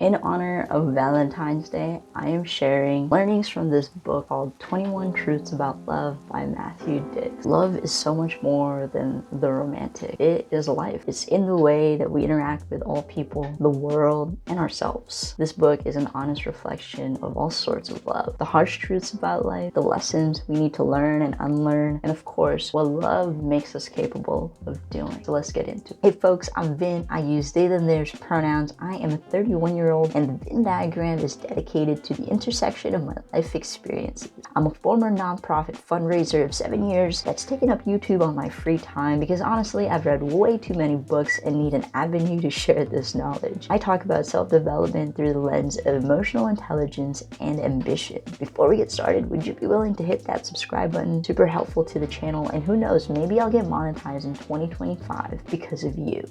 In honor of Valentine's Day, I am sharing learnings from this book called 21 Truths About Love by Matthew Dix. Love is so much more than the romantic. It is life. It's in the way that we interact with all people, the world, and ourselves. This book is an honest reflection of all sorts of love. The harsh truths about life, the lessons we need to learn and unlearn, and of course, what love makes us capable of doing. So let's get into it. Hey folks, I'm Vin. I use they, them, theirs pronouns. I am a 31-year-old and the Venn diagram is dedicated to the intersection of my life experiences. I'm a former nonprofit fundraiser of 7 years that's taken up YouTube on my free time because honestly, I've read way too many books and need an avenue to share this knowledge. I talk about self-development through the lens of emotional intelligence and ambition. Before we get started, would you be willing to hit that subscribe button? Super helpful to the channel, and who knows, maybe I'll get monetized in 2025 because of you.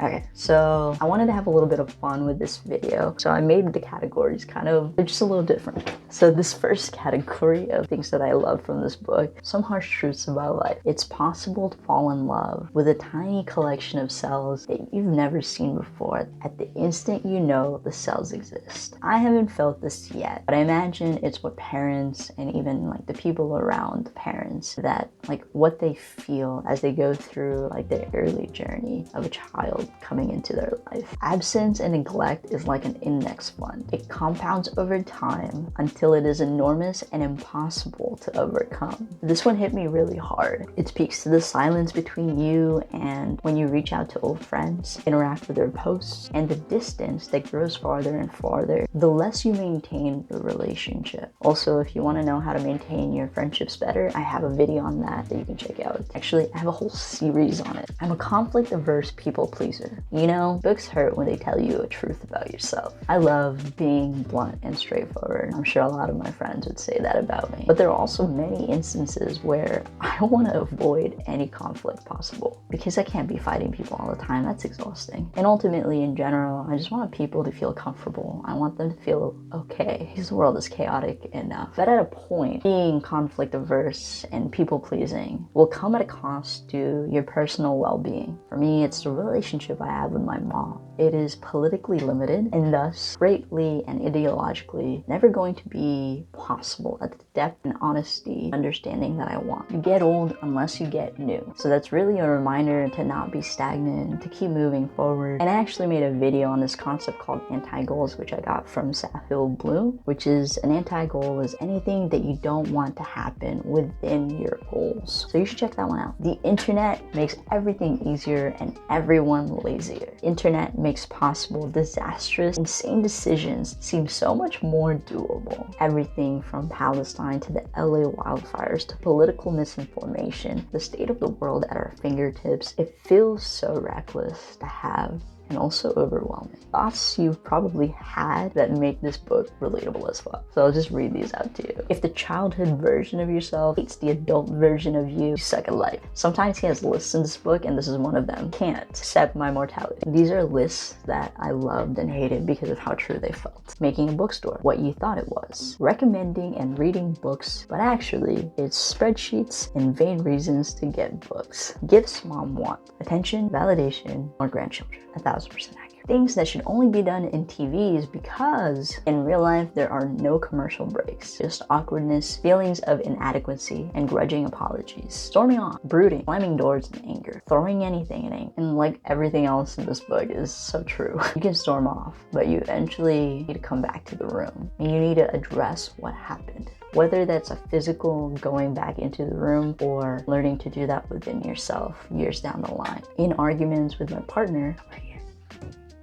Okay, so I wanted to have a little bit of fun with this video. So I made the categories they're just a little different. So this first category of things that I love from this book, some harsh truths about life. It's possible to fall in love with a tiny collection of cells that you've never seen before at the instant you know the cells exist. I haven't felt this yet, but I imagine it's what parents and even like the people around the parents, that like what they feel as they go through like their early journey of a child coming into their life. Absence and neglect is like an index fund. It compounds over time until it is enormous and impossible to overcome. This one hit me really hard. It speaks to the silence between you and when you reach out to old friends, interact with their posts, and the distance that grows farther and farther the less you maintain the relationship. Also, if you want to know how to maintain your friendships better, I have a video on that you can check out. Actually, I have a whole series on it. I'm a conflict-averse people pleaser. You know, books hurt when they tell you a truth about yourself. I love being blunt and straightforward. I'm sure a lot of my friends would say that about me. But there are also many instances where I want to avoid any conflict possible because I can't be fighting people all the time. That's exhausting. And ultimately, in general, I just want people to feel comfortable. I want them to feel okay because the world is chaotic enough. But at a point, being conflict averse and people pleasing will come at a cost to your personal well-being. For me, it's the relationship I have with my mom. It is politically limited and thus greatly and ideologically never going to be possible at the depth and honesty understanding that I want. You get old unless you get new. So that's really a reminder to not be stagnant, to keep moving forward. And I actually made a video on this concept called anti-goals, which I got from Safil Bloom, which is an anti-goal is anything that you don't want to happen within your goals. So you should check that one out. The internet makes everything easier and everyone lazier. Internet makes possible disastrous, insane decisions seem so much more doable. Everything from Palestine to the LA wildfires to political misinformation, the state of the world at our fingertips. It feels so reckless to have and also overwhelming. Thoughts you've probably had that make this book relatable as well. So I'll just read these out to you. If the childhood version of yourself hates the adult version of you, you suck at life. Sometimes he has lists in this book, and this is one of them. Can't accept my mortality. These are lists that I loved and hated because of how true they felt. Making a bookstore, what you thought it was. Recommending and reading books, but actually it's spreadsheets and vain reasons to get books. Gifts mom wants. Attention, validation, or grandchildren. 1000% accurate. Things that should only be done in TVs because in real life there are no commercial breaks. Just awkwardness, feelings of inadequacy, and grudging apologies. Storming off, brooding, slamming doors in anger, throwing anything in anger. And like everything else in this book is so true. You can storm off, but you eventually need to come back to the room and you need to address what happened. Whether that's a physical going back into the room or learning to do that within yourself years down the line. In arguments with my partner, right here.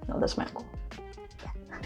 No, that's my uncle.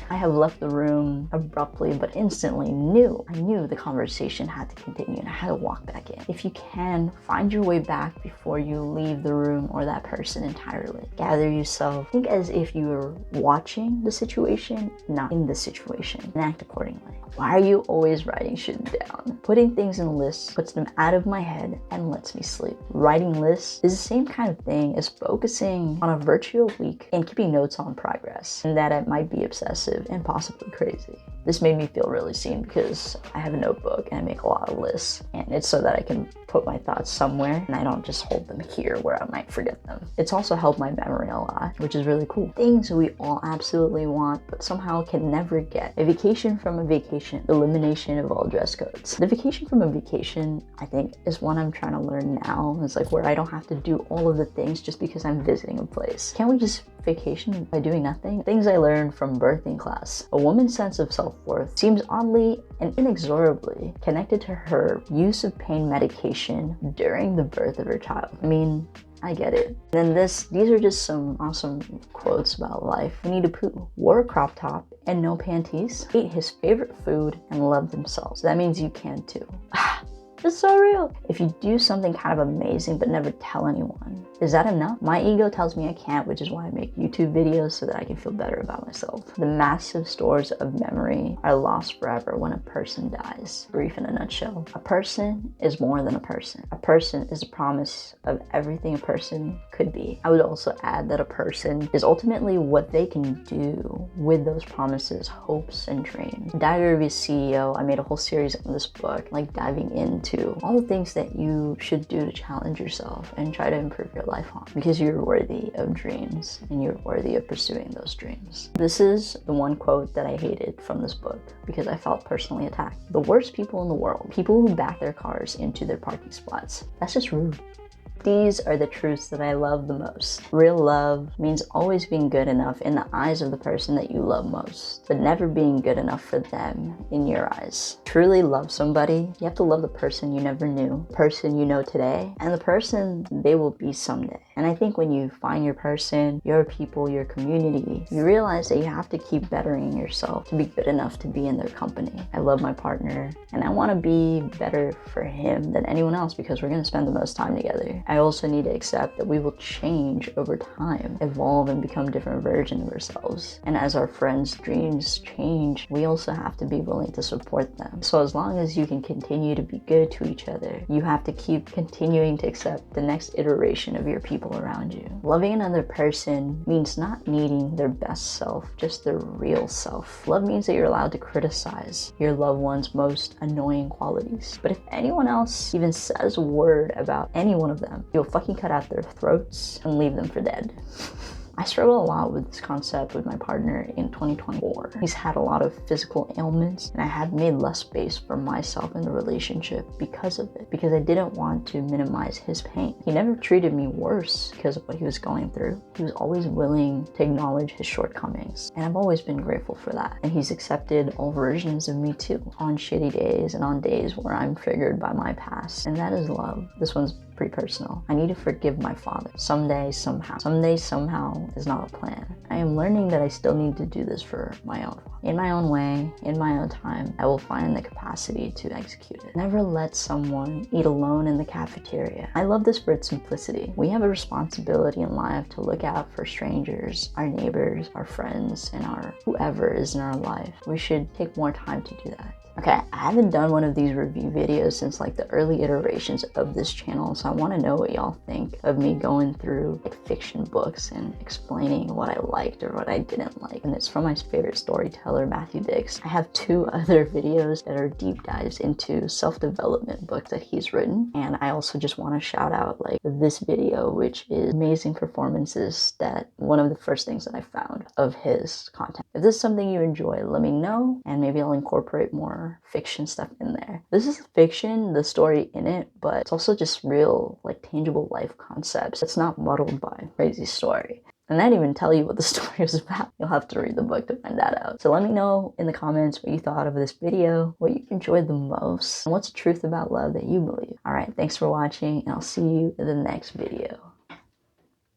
I have left the room abruptly, but instantly I knew the conversation had to continue and I had to walk back in. If you can, find your way back before you leave the room or that person entirely. Gather yourself. Think as if you were watching the situation, not in the situation, and act accordingly. Why are you always writing shit down? Putting things in lists puts them out of my head and lets me sleep. Writing lists is the same kind of thing as focusing on a virtual week and keeping notes on progress, and that it might be obsessive and possibly crazy. This made me feel really seen because I have a notebook and I make a lot of lists, and it's so that I can put my thoughts somewhere and I don't just hold them here where I might forget them. It's also helped my memory a lot, which is really cool. Things we all absolutely want but somehow can never get. A vacation from a vacation. Elimination of all dress codes. The vacation from a vacation, I think, is one I'm trying to learn now. It's like where I don't have to do all of the things just because I'm visiting a place. Can't we just vacation by doing nothing? Things I learned from birthing class. A woman's sense of self-worth seems oddly and inexorably connected to her use of pain medication during the birth of her child. I mean, I get it. And then these are just some awesome quotes about life. Winnie the Pooh wore a crop top and no panties, ate his favorite food, and loved himself. So that means you can too. It's so real. If you do something kind of amazing but never tell anyone, is that enough? My ego tells me I can't, which is why I make YouTube videos so that I can feel better about myself. The massive stores of memory are lost forever when a person dies. Brief in a nutshell. A person is more than a person. A person is a promise of everything a person could be. I would also add that a person is ultimately what they can do with those promises, hopes, and dreams. Diary of a CEO, I made a whole series on this book, like diving into all the things that you should do to challenge yourself and try to improve your life on, because you're worthy of dreams and you're worthy of pursuing those dreams. This is the one quote that I hated from this book because I felt personally attacked. The worst people in the world, people who back their cars into their parking spots. That's just rude. These are the truths that I love the most. Real love means always being good enough in the eyes of the person that you love most, but never being good enough for them in your eyes. Truly love somebody, you have to love the person you never knew, the person you know today, and the person they will be someday. And I think when you find your person, your people, your community, you realize that you have to keep bettering yourself to be good enough to be in their company. I love my partner, and I want to be better for him than anyone else because we're going to spend the most time together. I also need to accept that we will change over time, evolve, and become different versions of ourselves. And as our friends' dreams change, we also have to be willing to support them. So as long as you can continue to be good to each other, you have to keep continuing to accept the next iteration of your people around you. Loving another person means not needing their best self, just their real self. Love means that you're allowed to criticize your loved one's most annoying qualities. But if anyone else even says a word about any one of them, you'll fucking cut out their throats and leave them for dead. I struggle a lot with this concept with my partner in 2024. He's had a lot of physical ailments, and I have made less space for myself in the relationship because of it, because I didn't want to minimize his pain. He never treated me worse because of what he was going through. He was always willing to acknowledge his shortcomings, and I've always been grateful for that. And he's accepted all versions of me too, on shitty days and on days where I'm triggered by my past, and that is love. This one's pretty personal. I need to forgive my father. Someday, somehow. Someday, somehow is not a plan. I am learning that I still need to do this for my own. In my own way, in my own time, I will find the capacity to execute it. Never let someone eat alone in the cafeteria. I love this for its simplicity. We have a responsibility in life to look out for strangers, our neighbors, our friends, and our whoever is in our life. We should take more time to do that. Okay, I haven't done one of these review videos since like the early iterations of this channel, so I want to know what y'all think of me going through like fiction books and explaining what I liked or what I didn't like. And it's from my favorite storyteller, Matthew Dix. I have 2 other videos that are deep dives into self-development books that he's written, and I also just want to shout out like this video, which is amazing performances, that one of the first things that I found of his content. If this is something you enjoy, let me know, and maybe I'll incorporate more fiction stuff in there. This is fiction, the story in it, but it's also just real, like tangible life concepts. It's not muddled by a crazy story. And I didn't even tell you what the story was about. You'll have to read the book to find that out. So let me know in the comments what you thought of this video, what you enjoyed the most, and what's the truth about love that you believe. All right, thanks for watching, and I'll see you in the next video.